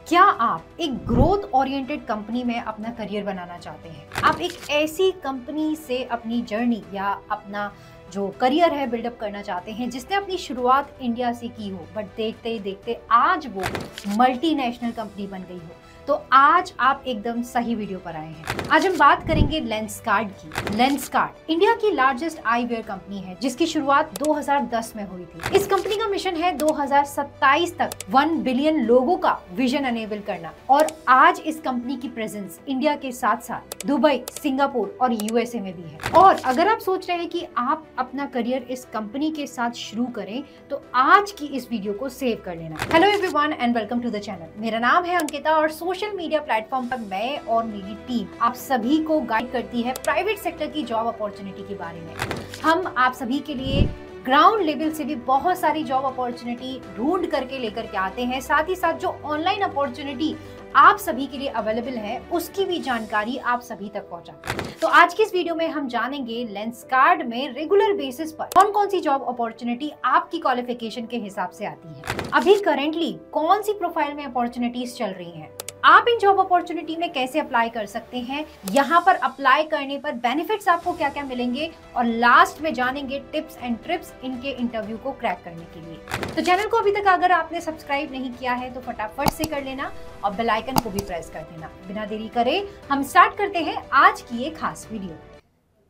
क्या आप एक ग्रोथ ओरिएंटेड कंपनी में अपना करियर बनाना चाहते हैं? आप एक ऐसी कंपनी से अपनी जर्नी या अपना जो करियर है बिल्डअप करना चाहते हैं जिसने अपनी शुरुआत इंडिया से की हो, बट देखते ही देखते आज वो मल्टीनेशनल कंपनी बन गई हो, तो आज आप एकदम सही वीडियो पर आए हैं। आज हम बात करेंगे लेंसकार्ट की। लेंसकार्ट इंडिया की लार्जेस्ट आईवेयर कंपनी है जिसकी शुरुआत 2010 में हुई थी। इस कंपनी का मिशन है 2027 तक 1 बिलियन लोगों का विजन अनेबल करना, और आज इस कंपनी की प्रेजेंस इंडिया के साथ साथ दुबई, सिंगापुर और यूएसए में भी है। और अगर आप सोच रहे हैं कि आप अपना करियर इस कंपनी के साथ शुरू करें, तो आज की इस वीडियो को सेव कर लेना। Hello everyone and welcome to the channel. मेरा नाम है अंकिता और सोशल मीडिया प्लेटफॉर्म पर मैं और मेरी टीम आप सभी को गाइड करती है प्राइवेट सेक्टर की जॉब अपॉर्चुनिटी के बारे में। हम आप सभी के लिए ग्राउंड लेवल से भी बहुत सारी जॉब अपॉर्चुनिटी ढूंढ करके लेकर के आते हैं, साथ ही साथ जो ऑनलाइन अपॉर्चुनिटी आप सभी के लिए अवेलेबल है उसकी भी जानकारी आप सभी तक पहुंचाते हैं। तो आज की इस वीडियो में हम जानेंगे लेंसकार्ट में रेगुलर बेसिस पर कौन कौन सी जॉब अपॉर्चुनिटी आपकी क्वालिफिकेशन के हिसाब से आती है, अभी करेंटली कौन सी प्रोफाइल में अपॉर्चुनिटीज चल रही हैं, आप इन जॉब अपॉर्चुनिटी में कैसे अप्लाई कर सकते हैं, यहाँ पर अप्लाई करने पर बेनिफिट्स आपको क्या क्या मिलेंगे, और लास्ट में जानेंगे टिप्स एंड ट्रिक्स इनके इंटरव्यू को क्रैक करने के लिए। तो चैनल को अभी तक अगर आपने सब्सक्राइब नहीं किया है तो फटाफट से कर लेना और बेल आइकन को भी प्रेस कर देना। बिना देरी करे हम स्टार्ट करते हैं आज की ये खास वीडियो।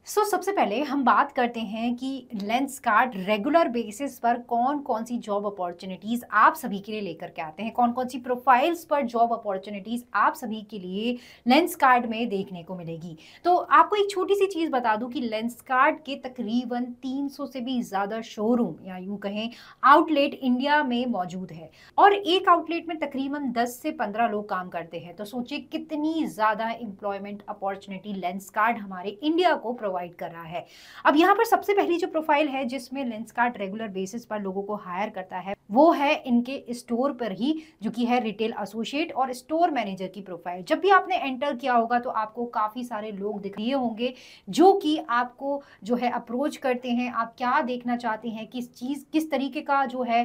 सबसे पहले हम बात करते हैं कि लेंसकार्ट रेगुलर बेसिस पर कौन कौन सी जॉब अपॉर्चुनिटीज आप सभी के लिए लेकर के आते हैं, कौन कौन सी प्रोफाइल्स पर जॉब अपॉर्चुनिटीज आप सभी के लिए लेंसकार्ट में देखने को मिलेगी। तो आपको एक छोटी सी चीज बता दूं कि लेंसकार्ट के तकरीबन 300 से भी ज्यादा शोरूम या यूं कहें आउटलेट इंडिया में मौजूद है, और एक आउटलेट में तकरीबन 10 से 15 लोग काम करते हैं। तो सोचिए कितनी ज्यादा एम्प्लॉयमेंट अपॉर्चुनिटी लेंसकार्ट हमारे इंडिया को प्रोवाइड कर रहा है। अब यहाँ पर सबसे पहली जो प्रोफाइल है जिसमें लेंसकार्ट रेगुलर बेसिस पर लोगों को हायर करता है वो है इनके स्टोर पर ही, जो कि है रिटेल एसोसिएट और स्टोर मैनेजर की प्रोफाइल। जब भी आपने एंटर किया होगा तो आपको काफी सारे लोग दिख रहे होंगे जो कि आपको जो है अप्रोच करते हैं, आप क्या देखना चाहते हैं, किस तरीके का जो है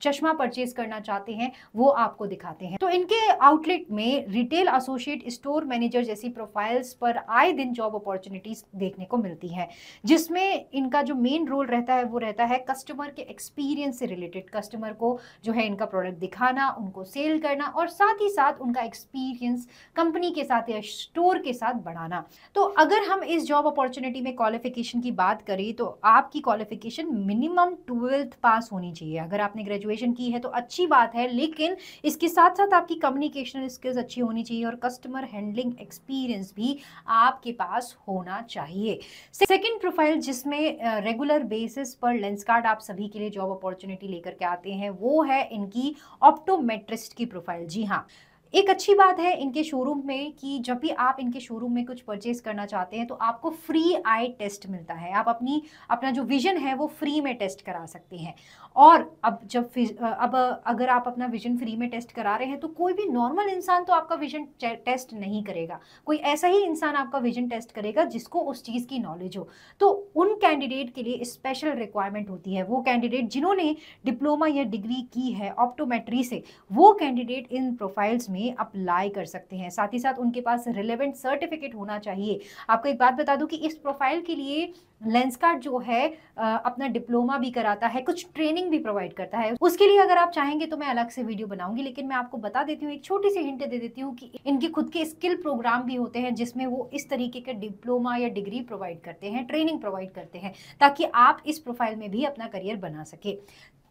चश्मा परचेज करना चाहते हैं वो आपको दिखाते हैं। तो इनके आउटलेट में रिटेल एसोसिएट, स्टोर मैनेजर जैसी प्रोफाइल्स पर आए दिन जॉब अपॉर्चुनिटीज देखने को मिलती है, जिसमें इनका जो मेन रोल रहता है वो रहता है कस्टमर के एक्सपीरियंस से रिलेटेड, कस्टमर को जो है इनका प्रोडक्ट दिखाना, उनको सेल करना और साथ ही साथ उनका एक्सपीरियंस कंपनी के साथ या स्टोर के साथ बढ़ाना। तो अगर हम इस जॉब अपॉर्चुनिटी में क्वालिफिकेशन की बात करें तो आपकी क्वालिफिकेशन मिनिमम 12th पास होनी चाहिए। अगर आपने ग्रेजुएशन की है तो अच्छी बात है, लेकिन इसके साथ साथ आपकी कम्युनिकेशन स्किल्स अच्छी होनी चाहिए और कस्टमर हैंडलिंग एक्सपीरियंस भी आपके पास होना चाहिए। सेकंड प्रोफाइल जिसमें रेगुलर बेसिस पर लेंसकार्ट आप सभी के लिए जॉब अपॉर्चुनिटी लेकर के आते हैं वो है इनकी ऑप्टोमेट्रिस्ट की प्रोफाइल। जी हाँ, एक अच्छी बात है इनके शोरूम में कि जब भी आप इनके शोरूम में कुछ परचेज करना चाहते हैं तो आपको फ्री आई टेस्ट मिलता है। आप अपना जो विजन है वो फ्री में टेस्ट करा सकते हैं। और अब अगर आप अपना विजन फ्री में टेस्ट करा रहे हैं तो कोई भी नॉर्मल इंसान तो आपका विजन टेस्ट नहीं करेगा, कोई ऐसा ही इंसान आपका विजन टेस्ट करेगा जिसको उस चीज़ की नॉलेज हो। तो उन कैंडिडेट के लिए स्पेशल रिक्वायरमेंट होती है, वो कैंडिडेट जिन्होंने डिप्लोमा या डिग्री की है ऑप्टोमेट्री से, वो कैंडिडेट इन प्रोफाइल्स में अप्लाई कर सकते हैं। साथ ही साथ उनके पास रिलेवेंट सर्टिफिकेट होना चाहिए। आपको एक बात बता दूं कि इस प्रोफाइल के लिए लेंसकार्ट जो है अपना डिप्लोमा भी कराता है, कुछ ट्रेनिंग भी प्रोवाइड करता है। उसके लिए अगर आप चाहेंगे तो मैं अलग से वीडियो बनाऊंगी, लेकिन मैं आपको बता देती हूँ, एक छोटी सी हिंट दे देती हूँ कि इनके खुद के स्किल प्रोग्राम भी होते हैं जिसमें वो इस तरीके के डिप्लोमा या डिग्री प्रोवाइड करते हैं, ट्रेनिंग प्रोवाइड करते हैं, ताकि आप इस प्रोफाइल में भी अपना करियर बना सके।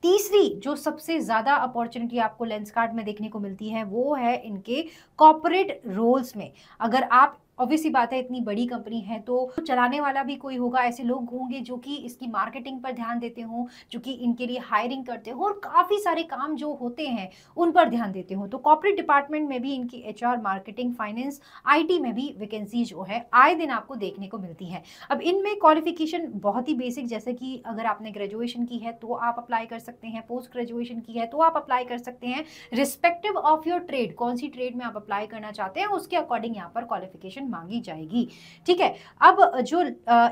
तीसरी जो सबसे ज्यादा अपॉर्चुनिटी आपको लेंसकार्ट में देखने को मिलती है वो है इनके कॉर्पोरेट रोल्स में। अगर आप ऑब्वियसली बात है इतनी बड़ी कंपनी है तो चलाने वाला भी कोई होगा, ऐसे लोग होंगे जो कि इसकी मार्केटिंग पर ध्यान देते हों, जो कि इनके लिए हायरिंग करते हो और काफ़ी सारे काम जो होते हैं उन पर ध्यान देते हो। तो कॉर्पोरेट डिपार्टमेंट में भी इनकी एचआर, मार्केटिंग, फाइनेंस, आईटी में भी वैकेंसी जो है आए दिन आपको देखने को मिलती है। अब इनमें क्वालिफिकेशन बहुत ही बेसिक, जैसे कि अगर आपने ग्रेजुएशन की है तो आप अप्लाई कर सकते हैं, पोस्ट ग्रेजुएशन की है तो आप अप्लाई कर सकते हैं, रिस्पेक्टिव ऑफ योर ट्रेड, कौन सी ट्रेड में आप अप्लाई करना चाहते हैं उसके अकॉर्डिंग यहाँ पर क्वालिफिकेशन मांगी जाएगी। ठीक है, अब जो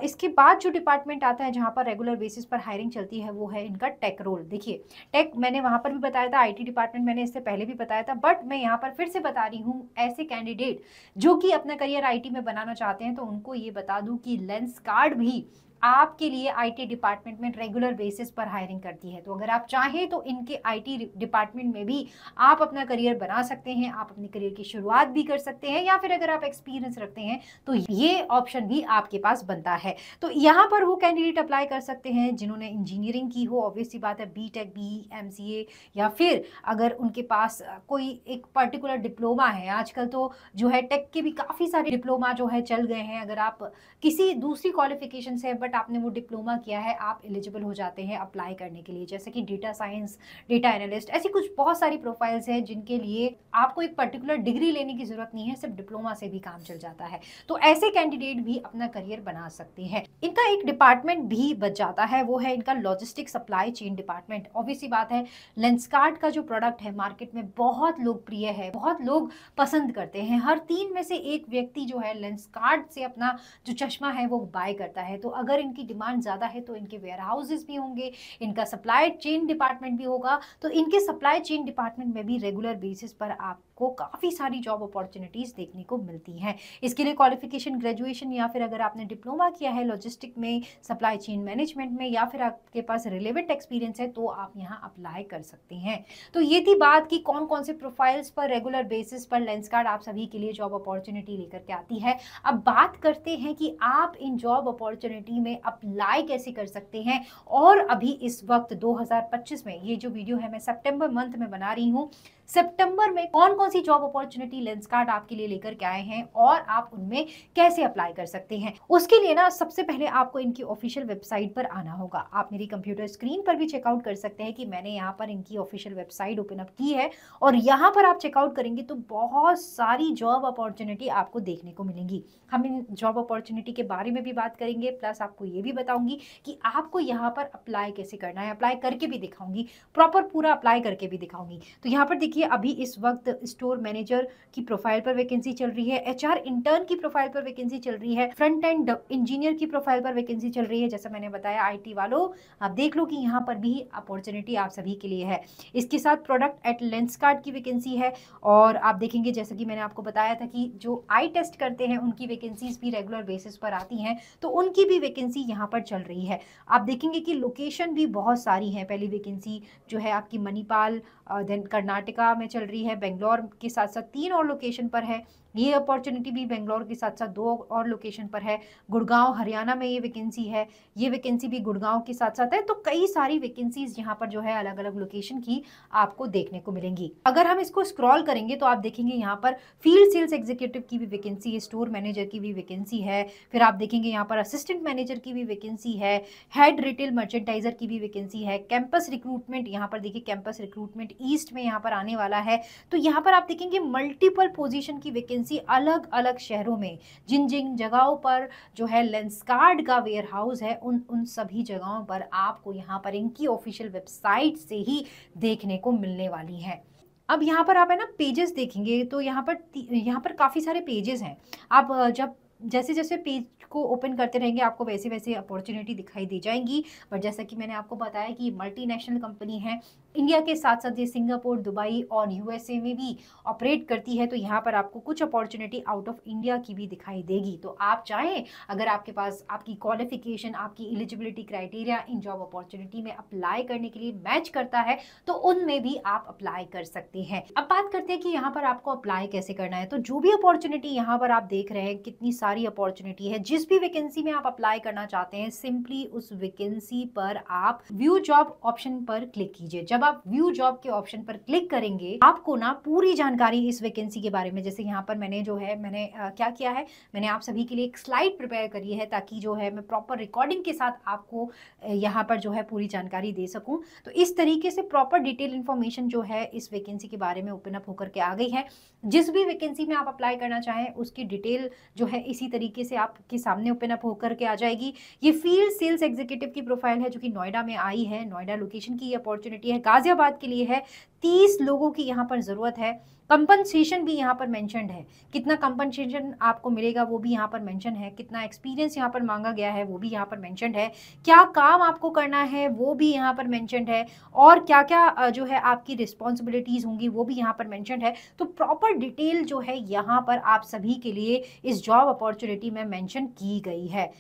इसके बाद जो डिपार्टमेंट आता है जहाँ पर रेगुलर बेसिस पर हायरिंग चलती है वो है इनका टेक रोल। देखिए टेक मैंने वहाँ पर भी बताया था, IT डिपार्टमेंट मैंने इससे पहले भी बताया था, बट मैं यहाँ पर फिर से बता रही हूँ ऐसे कैंडिडेट जो कि अपना करियर IT में बनाना चाहते हैं तो उनको ये बता दूं कि लेंसकार्ट भी आपके लिए IT डिपार्टमेंट में रेगुलर बेसिस पर हायरिंग करती है। तो अगर आप चाहें तो इनके IT डिपार्टमेंट में भी आप अपना करियर बना सकते हैं, आप अपने करियर की शुरुआत भी कर सकते हैं, या फिर अगर आप एक्सपीरियंस रखते हैं तो ये ऑप्शन भी आपके पास बनता है। तो यहाँ पर वो कैंडिडेट अप्लाई कर सकते हैं जिन्होंने इंजीनियरिंग की हो, ऑब्वियस सी बात है, BTech, BE, MCA, या फिर अगर उनके पास कोई एक पर्टिकुलर डिप्लोमा है। आजकल तो जो है टेक के भी काफ़ी सारे डिप्लोमा जो है चल गए हैं। अगर आप किसी दूसरी क्वालिफिकेशन से बट आपने वो डिप्लोमा किया है, आप एलिजिबल हो जाते हैं अप्लाई करने के लिए, जैसे कि डेटा साइंस, डेटा एनालिस्ट, ऐसी कुछ बहुत सारी प्रोफाइल्स हैं जिनके लिए आपको एक पर्टिकुलर डिग्री लेने की जरूरत नहीं है, सिर्फ डिप्लोमा से भी काम चल जाता है। तो ऐसे कैंडिडेट भी अपना करियर बना सकते हैं। इनका एक डिपार्टमेंट भी बच जाता है, वो है इनका logistic supply chain department. Obviously बात है, लेंसकार्ट का जो प्रोडक्ट है मार्केट में बहुत लोकप्रिय है, बहुत लोग पसंद करते हैं। हर 3 में से 1 व्यक्ति जो है लेंसकार्ट से अपना जो चश्मा है वो बाय करता है। तो अगर इनकी डिमांड ज़्यादा है तो इनके वेयर हाउसेस भी होंगे, इनका सप्लाई चेन डिपार्टमेंट भी होगा। तो इनके सप्लाई चेन डिपार्टमेंट में भी रेगुलर बेसिस पर आपको काफ़ी सारी जॉब अपॉर्चुनिटीज़ देखने को मिलती हैं। इसके लिए क्वालिफिकेशन ग्रेजुएशन, या फिर अगर आपने डिप्लोमा किया है लॉजिस्टिक में, सप्लाई चेन मैनेजमेंट में, या फिर आपके पास रिलेवेंट एक्सपीरियंस है तो आप यहाँ अप्लाई कर सकते हैं। तो ये थी बात कि कौन कौन से प्रोफाइल्स पर रेगुलर बेसिस पर लेंसकार्ट आप सभी के लिए जॉब अपॉर्चुनिटी लेकर के आती है। अब बात करते हैं कि आप इन जॉब अपॉर्चुनिटी में अप्लाई कैसे कर सकते हैं। और अभी इस वक्त 2025 में, ये जो वीडियो है मैं सितंबर मंथ में बना रही हूँ, सितंबर में कौन कौन सी जॉब अपॉर्चुनिटी लेंसकार्ट आपके लिए लेकर के आए हैं और आप उनमें कैसे अप्लाई कर सकते हैं। उसके लिए ना सबसे पहले आपको इनकी ऑफिशियल वेबसाइट पर आना होगा। आप मेरी कंप्यूटर स्क्रीन पर भी चेकआउट कर सकते हैं कि मैंने यहाँ पर इनकी ऑफिशियल वेबसाइट ओपन अप की है, और यहाँ पर आप चेकआउट करेंगे तो बहुत सारी जॉब अपॉर्चुनिटी आपको देखने को मिलेंगी। हम इन जॉब अपॉर्चुनिटी के बारे में भी बात करेंगे, प्लस आपको ये भी बताऊंगी कि आपको यहाँ पर अप्लाई कैसे करना है, अप्लाई करके भी दिखाऊंगी, प्रॉपर पूरा अप्लाई करके भी दिखाऊंगी। तो यहाँ पर देखिए अभी इस वक्त स्टोर मैनेजर की प्रोफाइल पर वैकेंसी चल रही है, HR इंटर्न की प्रोफाइल पर वैकेंसी चल रही है, फ्रंट एंड इंजीनियर की प्रोफाइल पर वैकेंसी चल रही है। जैसा मैंने बताया IT वालों, आप देख लो कि यहाँ पर भी अपॉर्चुनिटी आप सभी के लिए है। इसके साथ प्रोडक्ट एट लेंसकार्ट की वैकेंसी है, और आप देखेंगे जैसा कि मैंने आपको बताया था कि जो आई टेस्ट करते हैं उनकी वैकेंसीज भी रेगुलर बेसिस पर आती हैं, तो उनकी भी वैकेंसी यहाँ पर चल रही है। आप देखेंगे कि लोकेशन भी बहुत सारी है। पहली वैकेंसी जो है आपकी मणिपाल, देन कर्नाटका में चल रही है, बेंगलोर के साथ साथ 3 और लोकेशन पर है। ये अपॉर्चुनिटी भी बेंगलोर के साथ साथ 2 और लोकेशन पर है। गुड़गांव हरियाणा में ये वैकेंसी है, ये वैकेंसी भी गुड़गांव के साथ साथ है। तो कई सारी वैकेंसीज यहाँ पर जो है अलग अलग लोकेशन की आपको देखने को मिलेंगी। अगर हम इसको स्क्रॉल करेंगे तो आप देखेंगे यहाँ पर फील्ड सेल्स एग्जीक्यूटिव की भी वैकेंसी है, स्टोर मैनेजर की भी वैकेंसी है, फिर आप देखेंगे यहाँ पर असिस्टेंट मैनेजर की भी वैकेंसी है, हेड रिटेल मर्चेंटाइजर की भी वैकेंसी है, कैंपस रिक्रूटमेंट, यहाँ पर देखिए कैंपस रिक्रूटमेंट ईस्ट में यहाँ पर आने वाला है। तो यहाँ पर आप देखेंगे मल्टीपल पोजीशन की वैकेंसी अलग अलग शहरों में, जिन जिन जगहों पर जो है लेंसकार्ट का वेयर हाउस है, उन सभी जगहों पर आपको यहाँ पर इनकी ऑफिशियल वेबसाइट से ही देखने को मिलने वाली है। अब यहाँ पर आप है ना पेजेस देखेंगे तो यहाँ पर काफ़ी सारे पेजेस हैं। आप जब जैसे जैसे पेज को ओपन करते रहेंगे आपको वैसे वैसे अपॉर्चुनिटी दिखाई दे जाएंगी। बट जैसा कि मैंने आपको बताया कि मल्टीनेशनल कंपनी है, इंडिया के साथ साथ ये सिंगापुर, दुबई और USA में भी ऑपरेट करती है। तो यहाँ पर आपको कुछ अपॉर्चुनिटी आउट ऑफ इंडिया की भी दिखाई देगी। तो आप चाहें, अगर आपके पास आपकी क्वालिफिकेशन, आपकी एलिजिबिलिटी क्राइटेरिया इन जॉब अपॉर्चुनिटी में अप्लाई करने के लिए मैच करता है तो उनमें भी आप अप्लाई कर सकते हैं। अब बात करते हैं कि यहाँ पर आपको अप्लाई कैसे करना है। तो जो भी अपॉर्चुनिटी यहाँ पर आप देख रहे हैं, कितनी सारी अपॉर्चुनिटी है, जिस भी वैकेंसी में आप अप्लाई करना चाहते हैं, सिंपली उस वैकेंसी पर आप व्यू जॉब ऑप्शन पर क्लिक कीजिए। जब आप व्यू जॉब के ऑप्शन पर क्लिक करेंगे आपको ना पूरी जानकारी इस वैकेंसी के बारे में, जैसे यहाँ पर मैंने क्या किया है, मैंने आप सभी के लिए एक स्लाइड प्रिपेयर करी है ताकि जो है मैं प्रॉपर रिकॉर्डिंग के साथ आपको यहाँ पर जो है पूरी जानकारी दे सकूं। तो इस तरीके से प्रॉपर डिटेल इन्फॉर्मेशन जो है इस वैकेंसी के बारे में ओपन अप होकर के आ गई है। जिस भी वैकेंसी में आप अप्लाई करना चाहें उसकी डिटेल जो है इसी तरीके से आपके सामने ओपन अप होकर के आ जाएगी। ये फील्ड सेल्स एग्जीक्यूटिव की प्रोफाइल है जो कि नोएडा में आई है, नोएडा लोकेशन की अपॉर्चुनिटी है। गाजियाबाद के लिए है। 30 लोगों की यहाँ पर ज़रूरत है। कंपनसेशन भी यहाँ पर मेंशन्ड है, कितना कंपनसेशन आपको मिलेगा वो भी यहाँ पर मेंशन है, कितना एक्सपीरियंस यहाँ पर मांगा गया है वो भी यहाँ पर मेंशन्ड है, क्या काम आपको करना है वो भी यहाँ पर मेंशन्ड है, और क्या क्या जो है आपकी रिस्पॉन्सिबिलिटीज़ होंगी वो भी यहाँ पर मेंशन्ड है। तो प्रॉपर डिटेल जो है यहाँ पर आप सभी के लिए इस जॉब अपॉर्चुनिटी में मेंशन की गई है।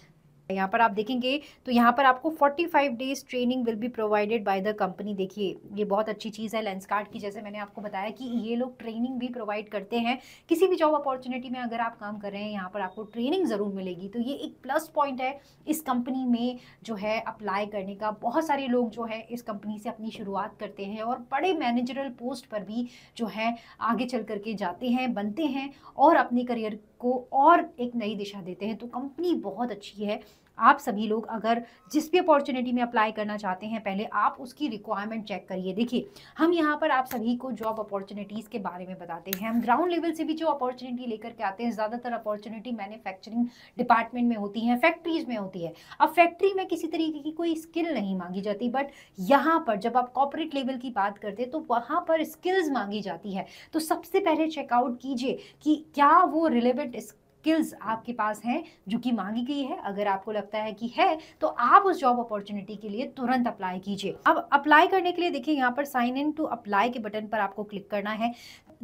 यहाँ पर आप देखेंगे तो यहाँ पर आपको 45 days training will be provided by the company. देखिए ये बहुत अच्छी चीज़ है लेंसकार्ट की, जैसे मैंने आपको बताया कि ये लोग ट्रेनिंग भी प्रोवाइड करते हैं। किसी भी जॉब अपॉर्चुनिटी में अगर आप काम कर रहे हैं यहाँ पर आपको ट्रेनिंग ज़रूर मिलेगी, तो ये एक प्लस पॉइंट है इस कंपनी में जो है अप्लाई करने का। बहुत सारे लोग जो है इस कंपनी से अपनी शुरुआत करते हैं और बड़े मैनेजरल पोस्ट पर भी जो है आगे चल करके जाते हैं, बनते हैं और अपने करियर को और एक नई दिशा देते हैं। तो कंपनी बहुत अच्छी है। आप सभी लोग अगर जिस भी अपॉर्चुनिटी में अप्लाई करना चाहते हैं, पहले आप उसकी रिक्वायरमेंट चेक करिए। देखिए हम यहाँ पर आप सभी को जॉब अपॉर्चुनिटीज़ के बारे में बताते हैं। हम ग्राउंड लेवल से भी जो अपॉर्चुनिटी लेकर के आते हैं, ज़्यादातर अपॉर्चुनिटी मैन्युफैक्चरिंग डिपार्टमेंट में होती है, फैक्ट्रीज में होती है। अब फैक्ट्री में किसी तरीके की कोई स्किल नहीं मांगी जाती, बट यहाँ पर जब आप कॉर्पोरेट लेवल की बात करते हैं तो वहाँ पर स्किल्स मांगी जाती है। तो सबसे पहले चेकआउट कीजिए कि क्या वो रिलेवेंट स्किल्स आपके पास हैं जो कि मांगी गई है। अगर आपको लगता है कि है तो आप उस जॉब अपॉर्चुनिटी के लिए तुरंत अप्लाई कीजिए। अब अप्लाई करने के लिए देखिए यहाँ पर साइन इन टू अप्लाई के बटन पर आपको क्लिक करना है।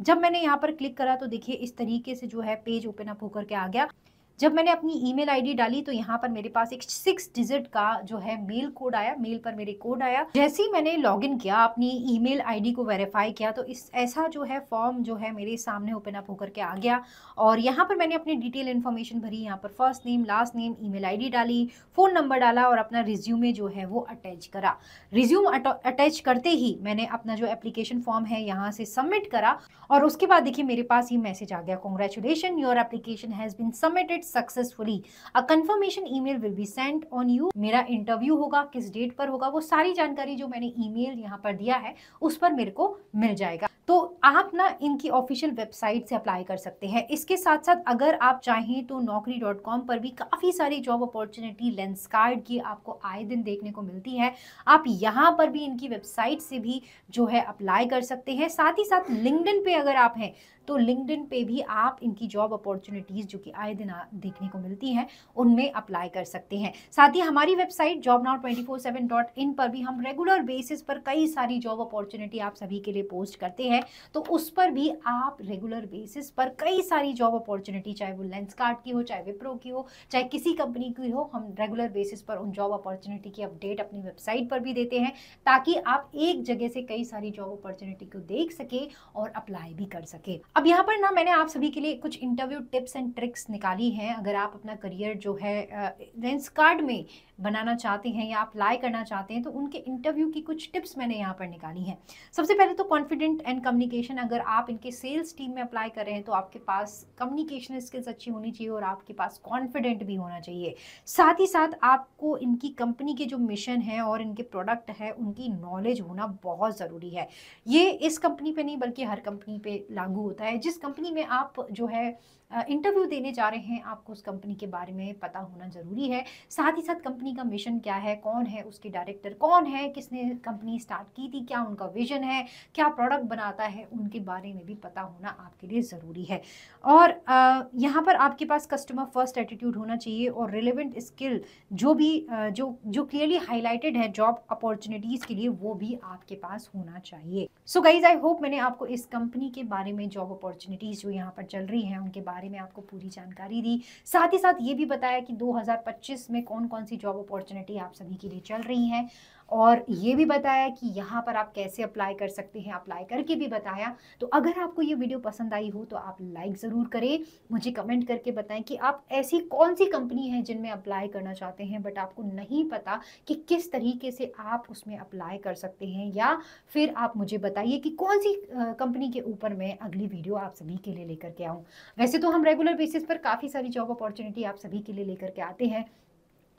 जब मैंने यहाँ पर क्लिक करा तो देखिए इस तरीके से जो है पेज ओपन अप होकर के आ गया। जब मैंने अपनी ईमेल आईडी डाली तो यहाँ पर मेरे पास एक 6 डिजिट का जो है मेल कोड आया, मेल पर मेरे कोड आया। जैसे ही मैंने लॉगिन किया, अपनी ईमेल आईडी को वेरीफाई किया, तो इस ऐसा जो है फॉर्म जो है मेरे सामने ओपन अप होकर के आ गया। और यहाँ पर मैंने अपनी डिटेल इन्फॉर्मेशन भरी, यहाँ पर first name, last name, email ID डाली, फ़ोन नंबर डाला और अपना रिज्यूमे जो है वो अटैच करा। रिज्यूम अटैच करते ही मैंने अपना जो एप्लीकेशन फॉर्म है यहाँ से सबमिट करा और उसके बाद देखिए मेरे पास ये मैसेज आ गया, congratulation, your application has been submitted successfully, a confirmation email will be sent on you. मेरा इंटरव्यू होगा, किस डेट पर होगा, वो सारी जानकारी जो मैंने ईमेल यहाँ पर दिया है उस पर मेरे को मिल जाएगा। तो आप ना इनकी ऑफिशियल वेबसाइट से अप्लाई कर सकते हैं। इसके साथ साथ अगर आप चाहें तो naukri.com पर भी काफ़ी सारी जॉब अपॉर्चुनिटी लेंसकार्ट की आपको आए दिन देखने को मिलती है। आप यहाँ पर भी इनकी वेबसाइट से भी जो है अप्लाई कर सकते हैं। साथ ही साथ लिंक्डइन पे अगर आप हैं तो लिंक्डइन पे भी आप इनकी जॉब अपॉर्चुनिटीज़ जो कि आए दिन देखने को मिलती हैं उनमें अप्लाई कर सकते हैं। साथ ही हमारी वेबसाइट jobnow247.in पर भी हम रेगुलर बेसिस पर कई सारी जॉब अपॉर्चुनिटी आप सभी के लिए पोस्ट करते हैं, तो उस पर भी आप रेगुलर बेसिस पर कई सारी जॉब अपॉर्चुनिटी, चाहे वो लेंसकार्ट की हो, चाहे विप्रो की हो, चाहे किसी कंपनी की हो, हम रेगुलर बेसिस पर उन जॉब अपॉर्चुनिटी की अपडेट अपनी वेबसाइट पर भी देते हैं ताकि आप एक जगह से कई सारी जॉब अपॉर्चुनिटी को देख सके और अप्लाई भी कर सके। अब यहाँ पर ना मैंने आप सभी के लिए कुछ इंटरव्यू टिप्स एंड ट्रिक्स निकाली हैं। अगर आप अपना करियर जो है लेंसकार्ट में बनाना चाहते हैं या अप्लाई करना चाहते हैं तो उनके इंटरव्यू की कुछ टिप्स मैंने यहाँ पर निकाली हैं। सबसे पहले तो कॉन्फिडेंट एंड कम्युनिकेशन। अगर आप इनके सेल्स टीम में अप्लाई कर रहे हैं तो आपके पास कम्युनिकेशन स्किल्स अच्छी होनी चाहिए और आपके पास कॉन्फिडेंट भी होना चाहिए। साथ ही साथ आपको इनकी कंपनी के जो मिशन है और इनके प्रोडक्ट है उनकी नॉलेज होना बहुत ज़रूरी है। ये इस कंपनी पे नहीं बल्कि हर कंपनी पे लागू होता है। जिस कंपनी में आप जो है इंटरव्यू देने जा रहे हैं आपको उस कंपनी के बारे में पता होना ज़रूरी है। साथ ही साथ कंपनी का मिशन क्या है, कौन है उसके डायरेक्टर, कौन है, किसने कंपनी स्टार्ट की थी, क्या उनका विजन है, क्या प्रोडक्ट बनाता है, उनके बारे में भी पता होना आपके लिए ज़रूरी है। और यहाँ पर आपके पास कस्टमर फर्स्ट एटीट्यूड होना चाहिए और रिलेवेंट स्किल जो भी जो क्लियरली हाईलाइटेड है जॉब अपॉर्चुनिटीज़ के लिए वो भी आपके पास होना चाहिए। सो गाइज आई होप मैंने आपको इस कंपनी के बारे में, जॉब अपॉर्चुनिटीज़ जो यहाँ पर चल रही हैं उनके बारे में आपको पूरी जानकारी दी। साथ ही साथ ये भी बताया कि 2025 में कौन कौन सी जॉब अपॉर्चुनिटी आप सभी के लिए चल रही हैं और ये भी बताया कि यहाँ पर आप कैसे अप्लाई कर सकते हैं, अप्लाई करके भी बताया। तो अगर आपको ये वीडियो पसंद आई हो तो आप लाइक ज़रूर करें, मुझे कमेंट करके बताएं कि आप ऐसी कौन सी कंपनी है जिनमें अप्लाई करना चाहते हैं बट आपको नहीं पता कि किस तरीके से आप उसमें अप्लाई कर सकते हैं, या फिर आप मुझे बताइए कि कौन सी कंपनी के ऊपर मैं अगली वीडियो आप सभी के लिए लेकर के आऊँ। वैसे तो हम रेगुलर बेसिस पर काफ़ी सारी जॉब अपॉर्चुनिटी आप सभी के लिए लेकर के आते हैं,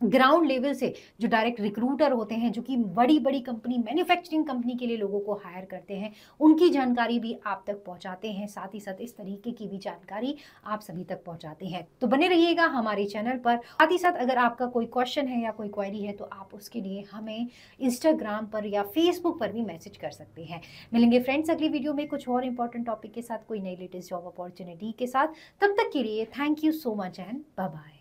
ग्राउंड लेवल से जो डायरेक्ट रिक्रूटर होते हैं, जो कि बड़ी बड़ी कंपनी, मैन्युफैक्चरिंग कंपनी के लिए लोगों को हायर करते हैं, उनकी जानकारी भी आप तक पहुंचाते हैं। साथ ही साथ इस तरीके की भी जानकारी आप सभी तक पहुंचाते हैं। तो बने रहिएगा हमारे चैनल पर। साथ ही साथ अगर आपका कोई क्वेश्चन है या कोई क्वेरी है तो आप उसके लिए हमें इंस्टाग्राम पर या फेसबुक पर भी मैसेज कर सकते हैं। मिलेंगे फ्रेंड्स अगली वीडियो में कुछ और इंपॉर्टेंट टॉपिक के साथ, कोई नई लेटेस्ट जॉब अपॉर्चुनिटी के साथ। तब तक के लिए thank you so much and bye bye.